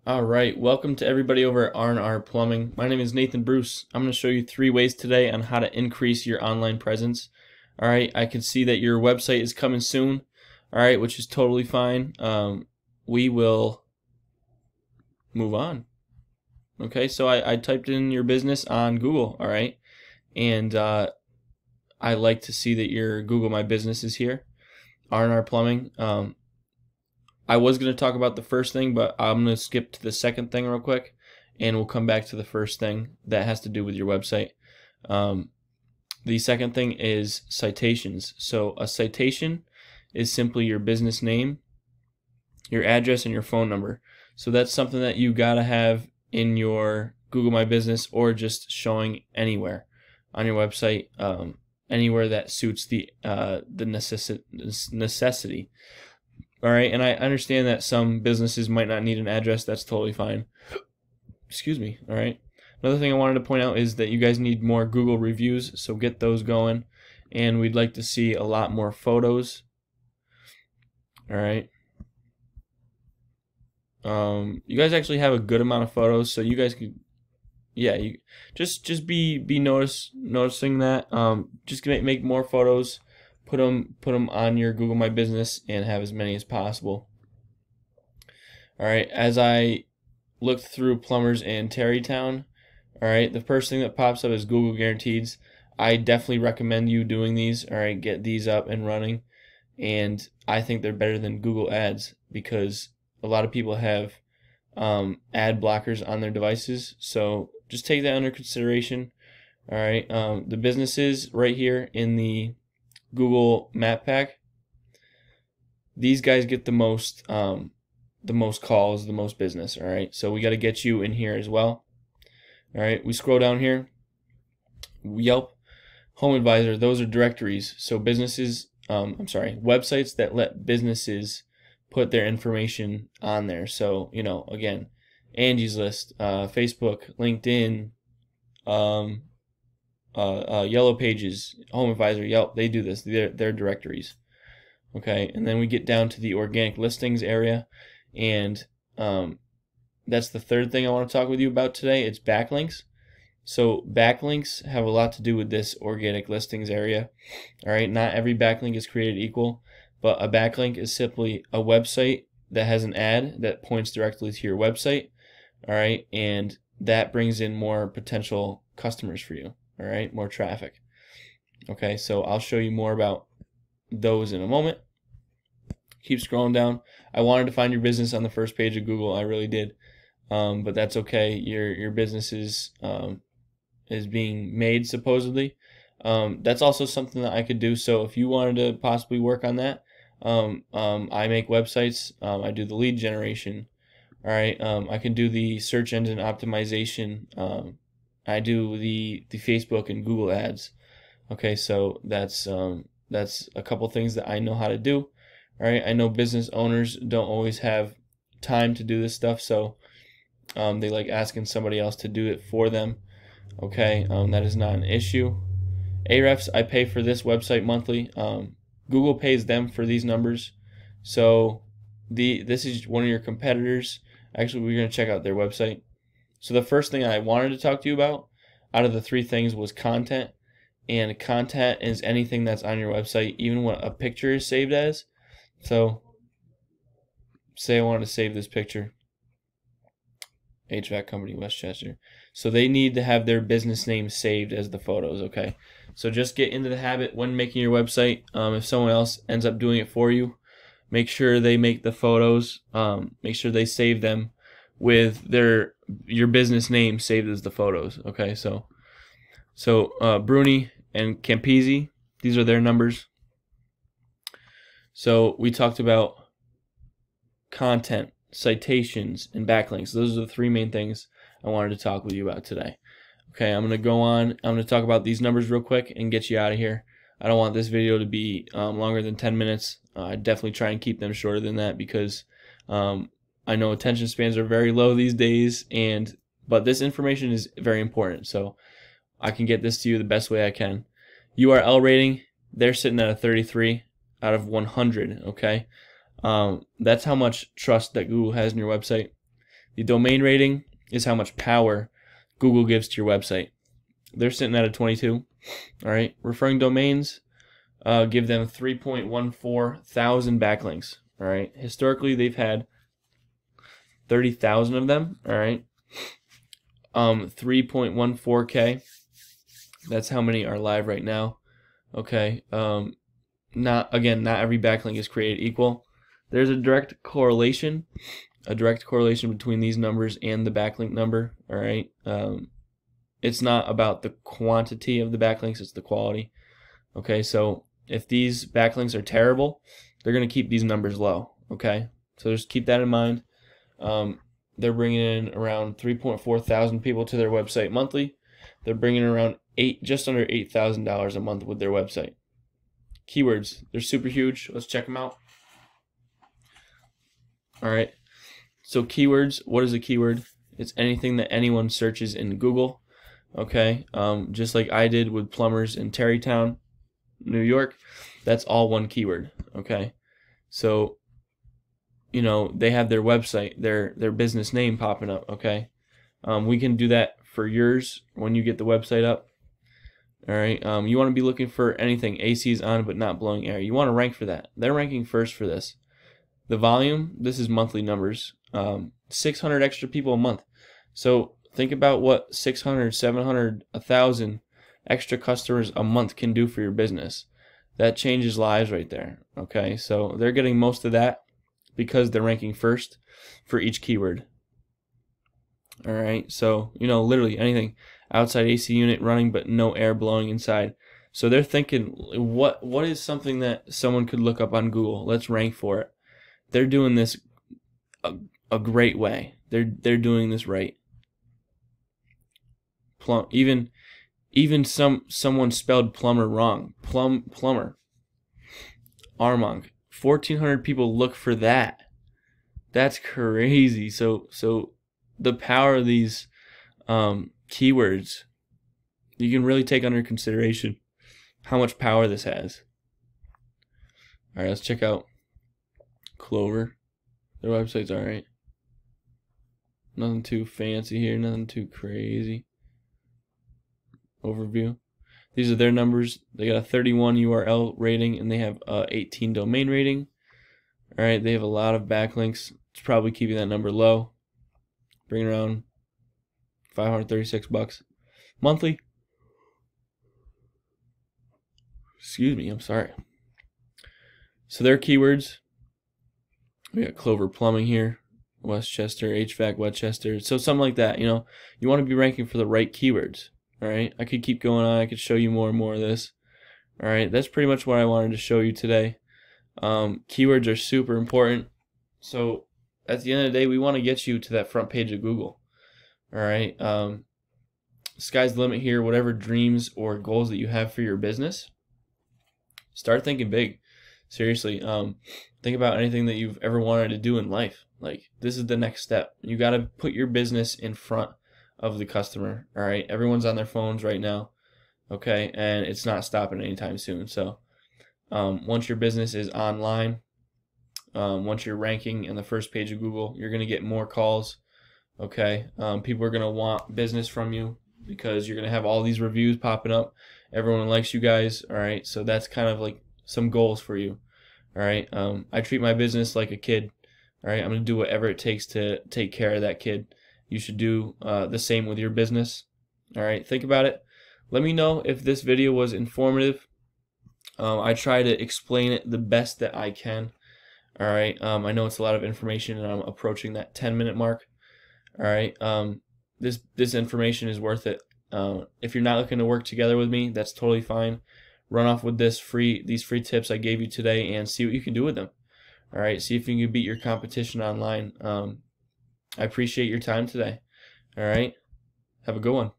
Alright, welcome to everybody over at R&R Plumbing. My name is Nathan Bruce. I'm going to show you 3 ways today on how to increase your online presence. Alright, I can see that your website is coming soon, alright, which is totally fine. We will move on. Okay, so I typed in your business on Google, alright, and I like to see that your Google My Business is here, R&R Plumbing. I was going to talk about the first thing, but I'm going to skip to the second thing real quick, and we'll come back to the first thing that has to do with your website. The second thing is citations. So a citation is simply your business name, your address, and your phone number. So that's something that you got to have in your Google My Business or just showing anywhere on your website, anywhere that suits the necessity. All right, and I understand that some businesses might not need an address. That's totally fine. Excuse me. All right. Another thing I wanted to point out is that you guys need more Google reviews, so get those going. And we'd like to see a lot more photos. All right. You guys actually have a good amount of photos, so you guys could, yeah, you just be noticing that. Just make more photos. Put them on your Google My Business and have as many as possible. All right, as I looked through plumbers in Tarrytown, all right, the first thing that pops up is Google Guaranteed. I definitely recommend you doing these. All right, get these up and running, and I think they're better than Google Ads because a lot of people have ad blockers on their devices. So just take that under consideration. All right, the businesses right here in the Google Map Pack, these guys get the most calls, the most business. All right, so we got to get you in here as well. All right, we scroll down here. Yelp, Home Advisor, those are directories. So businesses, websites that let businesses put their information on there. So again, Angie's List, Facebook, LinkedIn, Yellow Pages, Home Advisor, Yelp, they do this. They're directories. Okay, and then we get down to the organic listings area, and that's the third thing I want to talk with you about today. It's backlinks. So backlinks have a lot to do with this organic listings area. All right, not every backlink is created equal, but a backlink is simply a website that has an ad that points directly to your website. All right, and that brings in more potential customers for you. All right, more traffic. Okay, so I'll show you more about those in a moment. Keep scrolling down. I wanted to find your business on the first page of Google. I really did, but that's okay. Your business is being made supposedly. That's also something that I could do. So if you wanted to possibly work on that, I make websites. I do the lead generation. All right, I can do the search engine optimization. I do the Facebook and Google ads. Okay, so that's a couple things that I know how to do. All right, I know business owners don't always have time to do this stuff, so they like asking somebody else to do it for them. Okay, that is not an issue. Ahrefs, I pay for this website monthly. Google pays them for these numbers, so this is one of your competitors. Actually, we're going to check out their website. So the first thing I wanted to talk to you about out of the 3 things was content. And content is anything that's on your website, even what a picture is saved as. So say I wanted to save this picture. HVAC company, Westchester. So they need to have their business name saved as the photos, okay? So just get into the habit when making your website. If someone else ends up doing it for you, make sure they make the photos, make sure they save them with your business name saved as the photos. Okay, so Bruni and Campisi, these are their numbers. So we talked about content, citations, and backlinks. Those are the 3 main things I wanted to talk with you about today. Okay, I'm gonna go on. I'm gonna talk about these numbers real quick and get you out of here. I don't want this video to be longer than 10 minutes. I definitely try and keep them shorter than that because I know attention spans are very low these days, but this information is very important, so I can get this to you the best way I can. URL rating, they're sitting at a 33 out of 100, okay? That's how much trust that Google has in your website. The domain rating is how much power Google gives to your website. They're sitting at a 22. All right. Referring domains, give them 3.14 thousand backlinks. All right. Historically, they've had 30,000 of them. All right. 3.14K. That's how many are live right now. Okay. Not every backlink is created equal. There's a direct correlation between these numbers and the backlink number. All right. It's not about the quantity of the backlinks, it's the quality. Okay, so if these backlinks are terrible, they're going to keep these numbers low. Okay, so just keep that in mind. They're bringing in around 3.4 thousand people to their website monthly. They're bringing in around just under $8,000 a month with their website. Keywords, they're super huge. Let's check them out. All right, so keywords, what is a keyword? It's anything that anyone searches in Google. Okay, just like I did with plumbers in Tarrytown, New York, that's all one keyword. Okay, so you know they have their website, their business name popping up. Okay, we can do that for yours when you get the website up. All right, you want to be looking for anything AC is on but not blowing air. You want to rank for that. They're ranking first for this. The volume, this is monthly numbers. 600 extra people a month. So think about what 600, 700, 1,000 extra customers a month can do for your business. That changes lives right there. Okay, so they're getting most of that because they're ranking first for each keyword. All right, so you know literally anything outside AC unit running but no air blowing inside. So they're thinking, what is something that someone could look up on Google? Let's rank for it. They're doing this a great way. They're doing this right. Even someone spelled plumber wrong. Plumber. Armong. 1,400 people look for that. That's crazy. So the power of these keywords, you can really take under consideration how much power this has. All right, let's check out Clover. Their website's all right. Nothing too fancy here. Nothing too crazy. Overview. These are their numbers. They got a 31 URL rating and they have 18 domain rating. All right, they have a lot of backlinks. It's probably keeping that number low. Bringing around $536 monthly. Excuse me, I'm sorry. So their keywords. We got Clover Plumbing here, Westchester, HVAC, Westchester. So something like that. You know, you want to be ranking for the right keywords. All right, I could keep going on. I could show you more and more of this. All right, that's pretty much what I wanted to show you today. Keywords are super important. So at the end of the day, we want to get you to that front page of Google. All right, sky's the limit here. Whatever dreams or goals that you have for your business, start thinking big. Seriously, think about anything that you've ever wanted to do in life. Like, this is the next step. You got to put your business in front of the customer. All right, everyone's on their phones right now. Okay, and it's not stopping anytime soon. So once your business is online, once you're ranking in the first page of Google, you're going to get more calls. Okay, people are going to want business from you because you're going to have all these reviews popping up. Everyone likes you guys. All right, so that's kind of like some goals for you. All right, I treat my business like a kid. All right, I'm going to do whatever it takes to take care of that kid. You should do the same with your business. All right, think about it. Let me know if this video was informative. I try to explain it the best that I can. All right, I know it's a lot of information and I'm approaching that 10-minute mark. All right, this information is worth it. If you're not looking to work together with me, that's totally fine. Run off with these free tips I gave you today and see what you can do with them. All right, see if you can beat your competition online. I appreciate your time today. All right, have a good one.